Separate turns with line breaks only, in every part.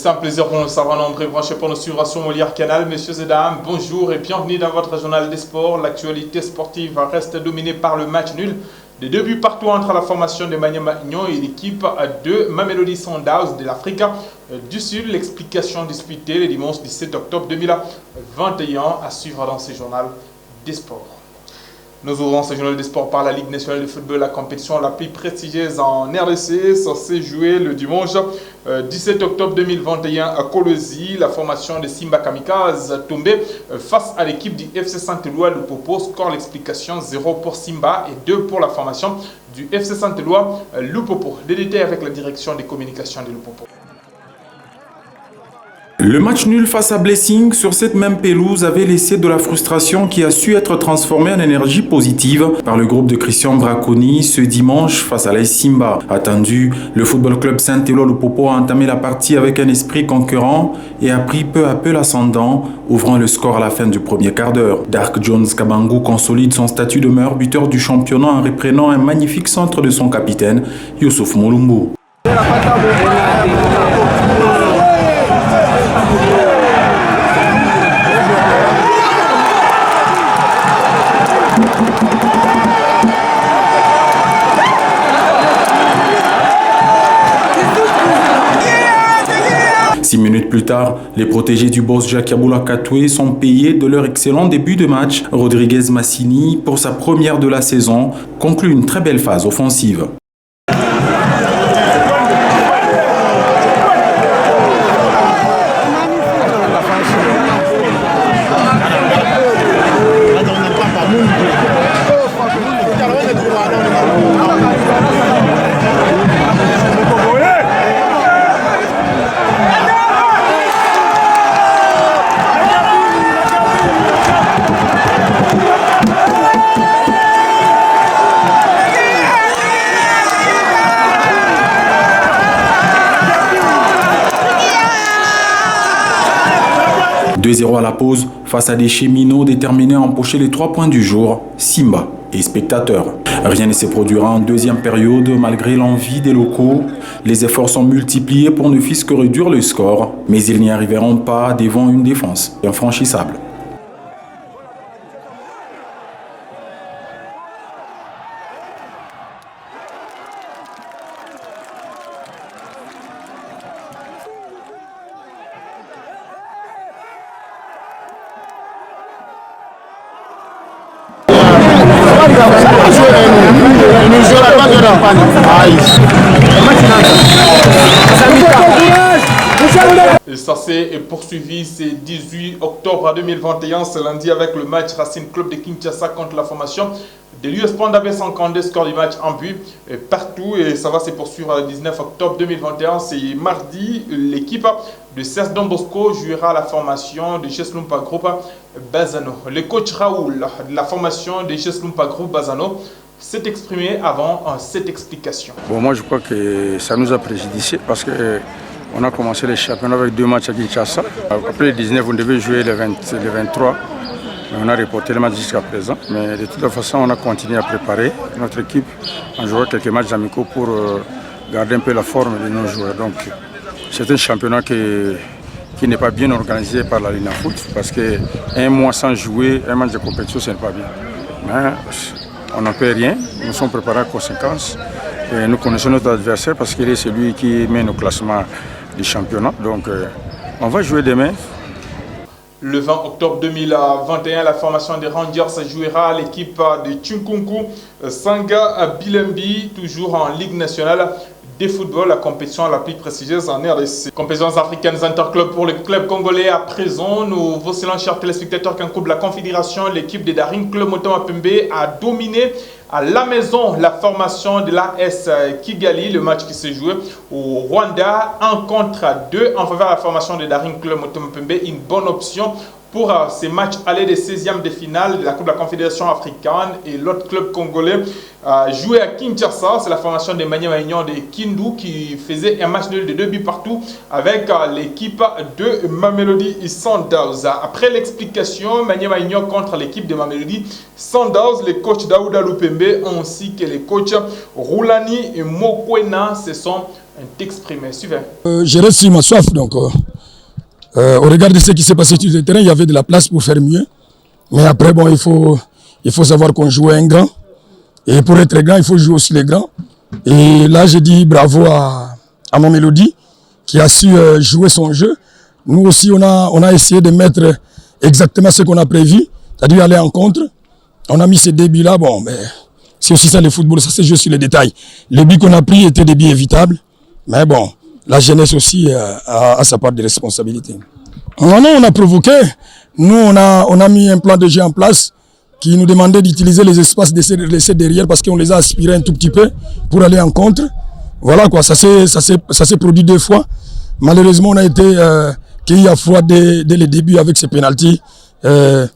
un plaisir pour nous savoir nombreux branchés pour nous suivre sur Molière Canal. Messieurs et dames, bonjour et bienvenue dans votre journal des sports. L'actualité sportive reste dominée par le match nul. Des 2 buts partout entre la formation de Maniema Union et l'équipe de Mamelodi Sundowns de l'Afrique du Sud. L'explication disputée le dimanche 17 octobre 2021 à suivre dans ce journal des sports. Nous ouvrons ce journal des sports par la Ligue nationale de football, la compétition la plus prestigieuse en RDC. Ça s'est joué le dimanche 17 octobre 2021 à Kolosi. La formation de Simba Kamikaze tombée face à l'équipe du FC Saint-Éloi. Le Popo score l'explication 0 pour Simba et 2 pour la formation du FC Saint-Éloi. Lupopo. Les détails avec la direction des communications de Lupopo.
Le match nul face à Blessing sur cette même pelouse avait laissé de la frustration qui a su être transformée en énergie positive par le groupe de Christian Braconi ce dimanche face à l'AS Simba. Attendu, le football club Saint-Éloi Lupopo a entamé la partie avec un esprit concurrent et a pris peu à peu l'ascendant, ouvrant le score à la fin du premier quart d'heure. Dark Jones Kabangu consolide son statut de meilleur buteur du championnat en reprenant un magnifique centre de son capitaine, Youssouf Moulumbu. 6 minutes plus tard, les protégés du boss Jacques-Yaboula Katoué sont payés de leur excellent début de match. Rodriguez Massini, pour sa première de la saison, conclut une très belle phase offensive. « 2-0 à la pause, face à des cheminots déterminés à empocher les 3 points du jour, Simba et spectateurs. Rien ne se produira en deuxième période malgré l'envie des locaux. Les efforts sont multipliés pour ne fût-ce que réduire le score, mais ils n'y arriveront pas devant une défense infranchissable.
Et ça s'est poursuivi ce 18 octobre 2021, ce lundi, avec le match Racing Club de Kinshasa contre la formation de l'US Panda B52, score du match en but partout, et ça va se poursuivre le 19 octobre 2021. C'est mardi, l'équipe de CES Don Bosco jouera la formation de Cheslumpa Group Bazano. Le coach Raoul de la formation de Cheslumpa Group Bazano s'est exprimé avant cette explication.
Bon, moi je crois que ça nous a préjudicié parce que on a commencé le championnat avec 2 matchs à Kinshasa. Après le 19, on devait jouer le 23. Mais on a reporté le match jusqu'à présent. Mais de toute façon, on a continué à préparer notre équipe en jouant quelques matchs amicaux pour garder un peu la forme de nos joueurs. Donc c'est un championnat qui n'est pas bien organisé par la Ligue Foot parce qu'un mois sans jouer, un match de compétition, ce n'est pas bien. Mais on n'en peut rien. Nous sommes préparés en conséquence. Et nous connaissons notre adversaire parce qu'il est celui qui mène au classement du championnat. Donc on va jouer demain.
Le 20 octobre 2021, la formation des Rangers jouera l'équipe de Tchunkunku Sanga Bilembi, toujours en Ligue nationale de football, la compétition la plus prestigieuse en RDC. Compétitions africaines interclubs pour le club congolais à présent. Nous vous salons, chers téléspectateurs, qu'un couple de la Confédération, l'équipe de Daring Club Motema Pembe a dominé à la maison la formation de l'AS Kigali. Le match qui s'est joué au Rwanda, 1 contre 2 en faveur de la formation de Daring Club Motema Pembe. Une bonne option pour ces matchs aller des 16e de finale de la Coupe de la Confédération africaine. Et l'autre club congolais joué à Kinshasa, c'est la formation de Maniema Union de Kindu qui faisait un match nul de 2 buts partout avec l'équipe de Mamelodi Sundowns. Après l'explication, Maniema Union contre l'équipe de Mamelodi Sundowns, les coachs Daouda Lupembe ainsi que les coachs Roulani et Mokwena se sont exprimé. Suivez.
Je reste sur ma soif. Donc, au regard de ce qui s'est passé sur le terrain, il y avait de la place pour faire mieux. Mais après, bon, il faut savoir qu'on joue un grand. Et pour être grand, il faut jouer aussi les grands. Et là, je dis bravo à mon Mélodie qui a su jouer son jeu. Nous aussi, on a essayé de mettre exactement ce qu'on a prévu, c'est-à-dire aller en contre. On a mis ces débuts-là, bon, mais c'est aussi ça le football, ça c'est juste sur les détails. Les buts qu'on a pris étaient des buts évitables, mais bon, la jeunesse aussi a sa part de responsabilité. Non, on a provoqué. Nous, on a mis un plan de jeu en place qui nous demandait d'utiliser les espaces laissés derrière parce qu'on les a aspirés un tout petit peu pour aller en contre. Voilà quoi, ça s'est produit 2 fois. Malheureusement, on a été cueillis à froid dès le début avec ces pénaltys, de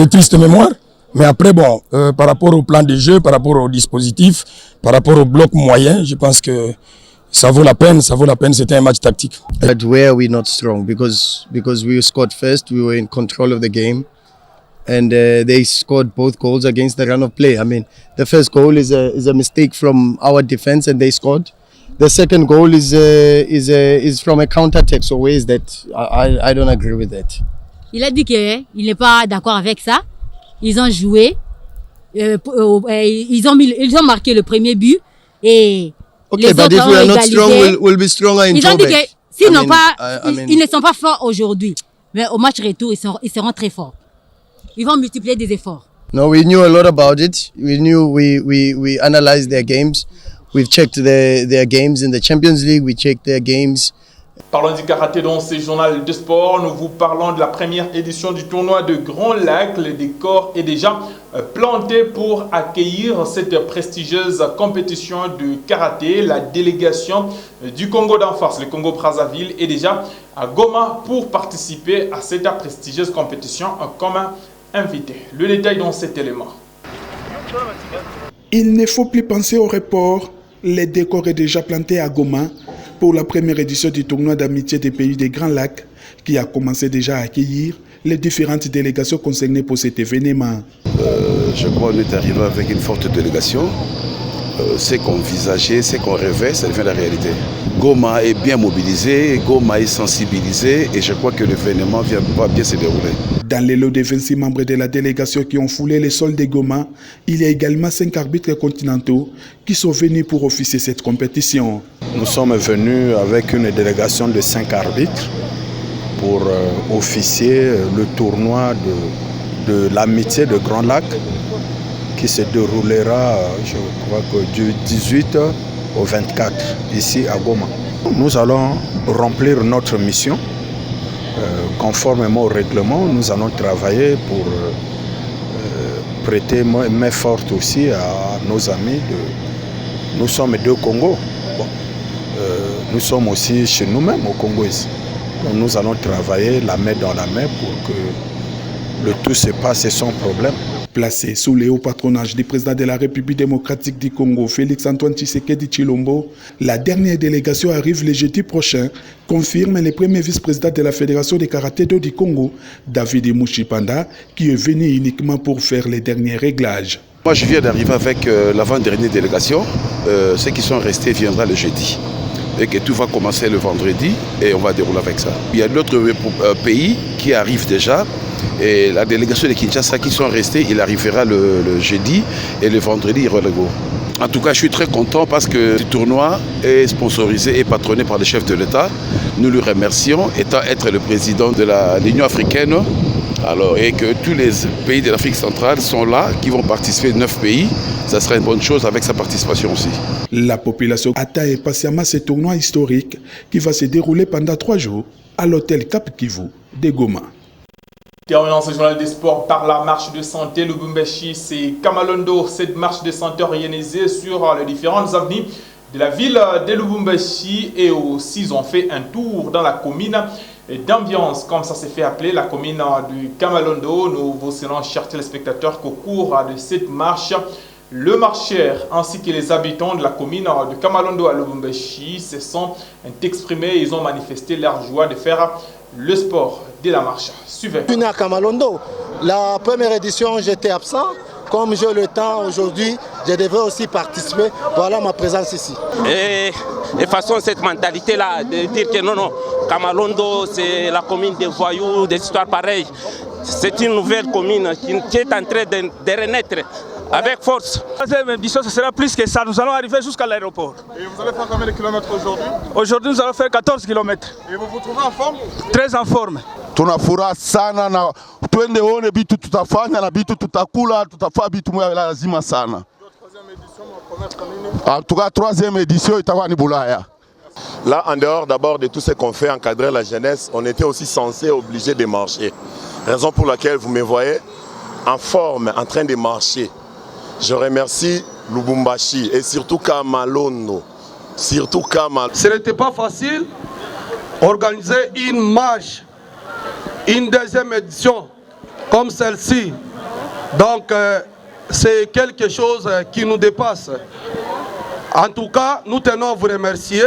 tristes mémoires. Mais après, bon, par rapport au plan de jeu, par rapport au dispositif, par rapport au bloc moyen, je pense que ça vaut la peine, c'était un match tactique.
But where are we not strong? Because we scored first, we were in control of the game. And they scored both goals against the run of play. I mean, the first goal is a mistake from our defense and they scored. The second goal is from a counter-attack. So where is that? I don't agree with that.
Il a dit qu'il n'est pas d'accord avec ça. Ils ont joué. Ils ont marqué le premier but. Et
okay, but if we are not strong, we'll be stronger in
Ils ont dit que s'ils
ils
ne sont pas forts aujourd'hui, mais au match retour, ils seront très forts. Ils vont multiplier des efforts.
No, we knew a lot about it. We knew we analyzed their games. We've checked their games in the Champions League. We checked their games.
Parlons du karaté dans ce journal de sport. Nous vous parlons de la première édition du tournoi de Grand Lac. Le décor est déjà planté pour accueillir cette prestigieuse compétition de karaté. La délégation du Congo d'en face, le Congo-Brazzaville, est déjà à Goma pour participer à cette prestigieuse compétition comme invité. Le détail dans cet élément.
Il ne faut plus penser au report. Le décor est déjà planté à Goma pour la première édition du tournoi d'amitié des pays des Grands Lacs qui a commencé déjà à accueillir les différentes délégations concernées pour cet événement.
Je crois qu'on est arrivé avec une forte délégation. Ce qu'on envisageait, ce qu'on rêvait, ça devient la réalité. Goma est bien mobilisé, Goma est sensibilisé et je crois que l'événement va bien se dérouler.
Dans les lots des 26 membres de la délégation qui ont foulé les sols de Goma, il y a également 5 arbitres continentaux qui sont venus pour officier cette compétition.
Nous sommes venus avec une délégation de 5 arbitres pour officier le tournoi de l'amitié de Grand Lac qui se déroulera, je crois que du 18 au 24 ici à Goma. Nous allons remplir notre mission. Conformément au règlement, nous allons travailler pour prêter main forte aussi à nos amis. Nous sommes 2 Congos. Bon, nous sommes aussi chez nous-mêmes au Congo ici. Donc nous allons travailler la main dans la main pour que le tout se passe sans problème.
Placé sous le haut patronage du président de la République démocratique du Congo, Félix-Antoine Tshisekedi Tshilombo, la dernière délégation arrive le jeudi prochain, confirme le premier vice-président de la Fédération de karaté-do du Congo, David Mouchipanda, qui est venu uniquement pour faire les derniers réglages.
Moi, je viens d'arriver avec l'avant-dernière délégation. Ceux qui sont restés viendront le jeudi. Et que tout va commencer le vendredi et on va dérouler avec ça. Il y a d'autres pays qui arrivent déjà. Et la délégation de Kinshasa qui sont restés, il arrivera le jeudi et le vendredi, il relève. En tout cas, je suis très content parce que ce tournoi est sponsorisé et patronné par le chef de l'État. Nous lui remercions, être le président de l'Union africaine. Alors, et que tous les pays de l'Afrique centrale sont là, qui vont participer, 9 pays. Ça sera une bonne chose avec sa participation aussi.
La population attend impatiemment ce tournoi historique qui va se dérouler pendant 3 jours à l'hôtel Cap Kivu de Goma.
Terminons ce journal des sports par la marche de santé. Lubumbashi, c'est Kamalondo. Cette marche de santé organisée sur les différentes avenues de la ville de Lubumbashi et aussi ils ont fait un tour dans la commune d'ambiance, comme ça s'est fait appeler, la commune du Kamalondo. Nous vous allons, chers téléspectateurs, qu'au cours de cette marche, le marcheur ainsi que les habitants de la commune de Kamalondo à Lubumbashi se sont exprimés. Ils ont manifesté leur joie de faire le sport de la marche. Suivez.
Je suis né à Kamalondo. La première édition, j'étais absent. Comme j'ai le temps aujourd'hui, je devais aussi participer. Voilà ma présence ici.
Et de façon, cette mentalité-là, de dire que non, Kamalondo, c'est la commune des voyous, des histoires pareilles. C'est une nouvelle commune qui est en train de renaître avec force.
La troisième édition, ce sera plus que ça. Nous allons arriver jusqu'à l'aéroport.
Et vous allez faire combien de kilomètres aujourd'hui?
Aujourd'hui, nous allons faire 14 km.
Et vous vous trouvez en forme?
Très en forme.
Tunafuraha sana na twende one bitu tutafanya na bitu tutakula, tutafaa bitu moya lazima sana. En tout cas, troisième édition itakuwa ni Bulaya.
Là, en dehors d'abord de tout ce qu'on fait, encadrer la jeunesse, on était aussi censé, obligé de marcher. Raison pour laquelle vous me voyez en forme, en train de marcher. Je remercie Lubumbashi et surtout Kamalondo. Surtout Kamalondo.
Ce n'était pas facile d'organiser une marche, une deuxième édition comme celle-ci. Donc, c'est quelque chose qui nous dépasse. En tout cas, nous tenons à vous remercier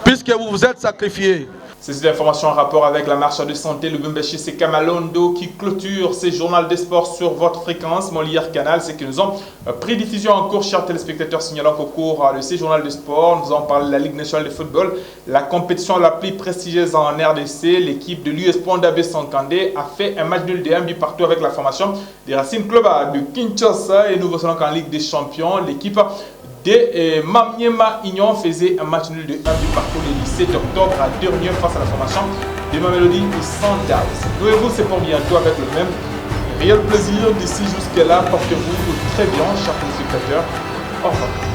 puisque vous vous êtes sacrifiés.
Ces informations en rapport avec la marche de santé Lubumbashi, c'est Kamalondo qui clôture ces journaux de sport sur votre fréquence Molière Canal. C'est que nous avons pris diffusion en cours, chers téléspectateurs, signalant qu'au cours de ces journaux de sport, nous avons parlé de la Ligue nationale de football, la compétition la plus prestigieuse en RDC. L'équipe de l'US Pondabé Sankandé a fait un match nul de 1 but partout avec la formation des Racines Club de Kinshasa. Et nous voyons qu'en Ligue des Champions, l'équipe de Mamiema Union faisait un match nul de 1 but partout le 17 octobre à Dernier face à la formation de Mamelodi et Sundowns. Nous c'est pour bientôt avec le même réel plaisir. D'ici jusqu'à là, portez-vous très bien, chers téléspectateurs. Au revoir.